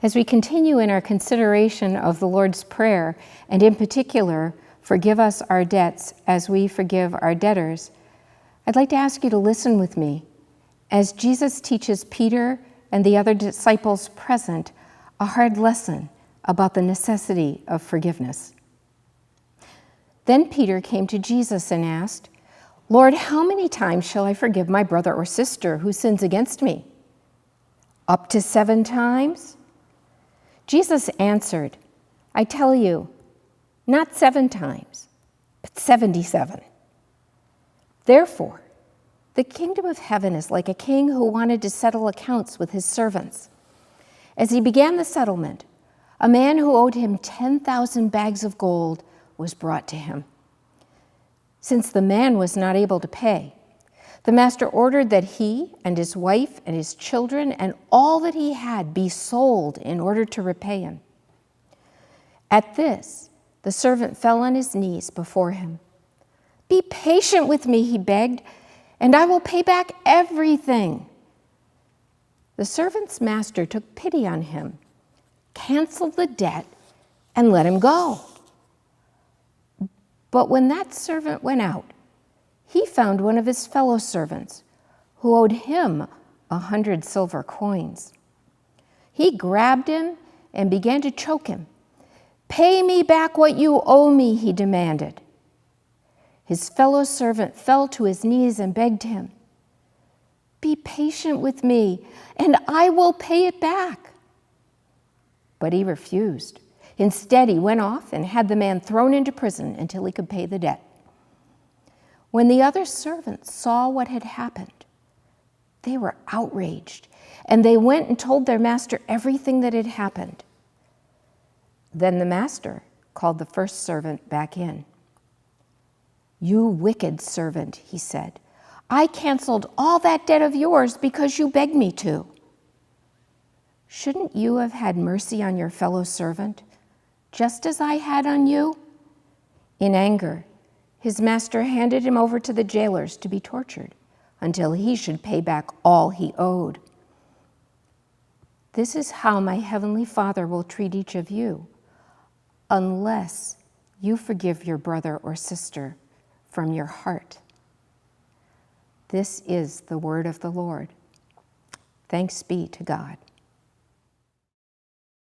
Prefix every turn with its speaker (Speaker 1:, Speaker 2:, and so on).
Speaker 1: As we continue in our consideration of the Lord's Prayer, and in particular, forgive us our debts as we forgive our debtors, I'd like to ask you to listen with me as Jesus teaches Peter and the other disciples present a hard lesson about the necessity of forgiveness. Then Peter came to Jesus and asked, "Lord, how many times shall I forgive my brother or sister who sins against me? Up to 7 times?" Jesus answered, "I tell you, not 7 times, but 77. Therefore, the kingdom of heaven is like a king who wanted to settle accounts with his servants. As he began the settlement, a man who owed him 10,000 bags of gold was brought to him. Since the man was not able to pay, the master ordered that he and his wife and his children and all that he had be sold in order to repay him. At this, the servant fell on his knees before him. 'Be patient with me,' he begged, 'and I will pay back everything.' The servant's master took pity on him, canceled the debt, and let him go. But when that servant went out, he found one of his fellow servants who owed him 100 silver coins. He grabbed him and began to choke him. 'Pay me back what you owe me,' he demanded. His fellow servant fell to his knees and begged him, 'Be patient with me, and I will pay it back.' But he refused. Instead, he went off and had the man thrown into prison until he could pay the debt. When the other servants saw what had happened, they were outraged, and they went and told their master everything that had happened. Then the master called the first servant back in. 'You wicked servant,' he said, 'I canceled all that debt of yours because you begged me to. Shouldn't you have had mercy on your fellow servant, just as I had on you?' In anger, his master handed him over to the jailers to be tortured until he should pay back all he owed. This is how my heavenly Father will treat each of you, unless you forgive your brother or sister from your heart." This is the word of the Lord. Thanks be to God.